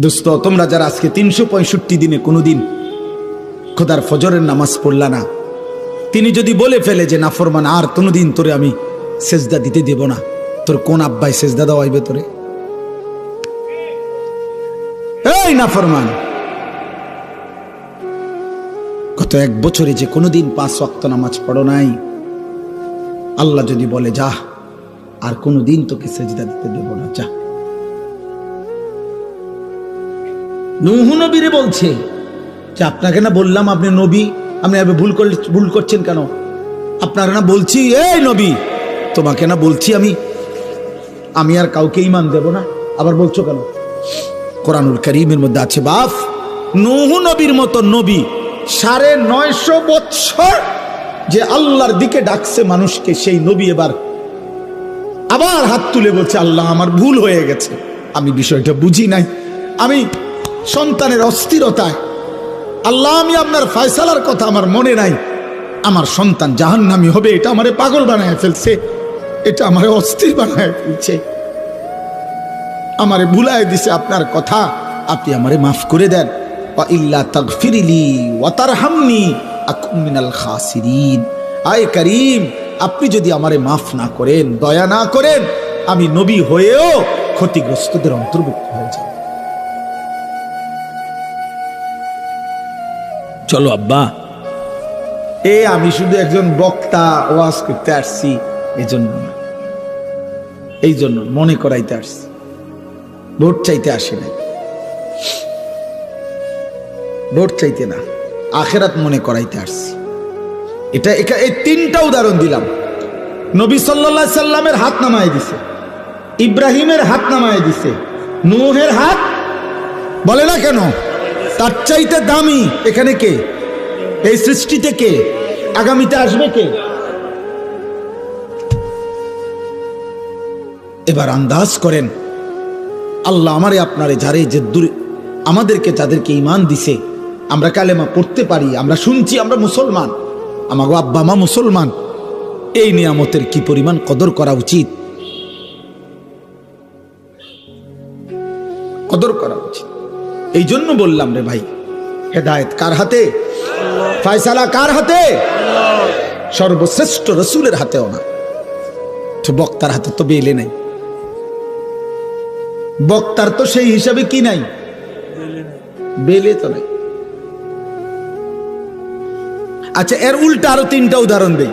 দোস্ত, তোমরা যারা আজকে 365 দিনে কোনোদিন খোদার ফজরের নামাজ পড়লা না, তিনি যদি বলে ফেলে যে নাফরমান আর কোনোদিন তোরে আমি সেজদা দিতে দেব না, তোর কোন আব্বাই সেজদা দেওয়াইবে তোরে? এই নাফরমান, গত 1 বছরে যে কোনোদিন 5 ওয়াক্ত নামাজ পড়ো নাই, আল্লাহ যদি বলে যা আর কোনোদিন তোকে সেজদা দিতে দেব না, যা। নূহ নবীরে বলছে যে আপনাকে না বললাম আপনি নবী, আপনি ভুল করছেন কেন? আপনারা না বলছি, এই নবী তোমাকে না বলছি আমি আর কাউকে ঈমান দেব না, আবার বলছো কেন? কোরআনুল কারীমের মধ্যে আছে বাপ, নূহ নবীর মতো নবী 950 বছর যে আল্লাহর দিকে ডাকছে মানুষকে, সেই নবী এবার আবার হাত তুলে বলছে আল্লাহ আমার ভুল হয়ে গেছে, আমি বিষয়টা বুঝি নাই, আমি সন্তানের অস্থিরতায়, আল্লাহ আমি আপনার ফয়সালার কথা আমার মনে নাই, আমার সন্তান জাহান্নামী হবে, এটা আমারে পাগল বানায় ফেলছে, এটা আমারে অস্থির বানায় ফেলছে, আমারে ভুলায় দিছে আপনার কথা, আপনি আমারে মাফ করে দেন। ওয়া ইল্লা তাগফিরলি ওয়া তারহামনি আকুম মিনাল খাসিরিন। আয় করিম, আপনি যদি আমারে মাফ না করেন, দয়া না করেন, আমি নবী হয়েও ক্ষতিগ্রস্তদের অন্তর্ভুক্ত হয়ে যাব। চলো আব্বা, আমি শুধু একজন বক্তা, ওয়াজ করতে আসছি, এই জন্য মনে করাইতে আসছি, ভোট চাইতে আসি নাই, ভোট চাইতে না, আখেরাত মনে করাইতে আসছি। এই 3টা উদাহরণ দিলাম। নবী সাল্লাল্লাহু আলাইহি সাল্লামের হাত নামায় দিছে, ইব্রাহিমের হাত নামায় দিছে, নূহের হাত বলে না কেন? তার চাইতে দামি এখানে কে? এই সৃষ্টিতে কে? আগামীতে আসবে কে? এবার আন্দাজ করেন, আল্লাহ আমারে আপনারে যারে যে আমাদেরকে যাদেরকে ঈমান দিছে, আমরা কালেমা পড়তে পারি, আমরা শুনছি, আমরা মুসলমান, আমাগো আব্বা মা মুসলমান, এই নিয়ামতের কি পরিমাণ কদর করা উচিত, কদর করা উচিত। এই জন্য বললাম রে ভাই, হেদায়েত কার হাতে? ফয়সালা কার হাতে? সর্বশ্রেষ্ঠ রাসূলের হাতেও না, তো বক্তার হাতে তো বেলে নাই, বক্তার তো সেই হিসাবে কি নাই, বেলে তো নাই। আচ্ছা, এর উল্টা আরো 3টা উদাহরণ দেই।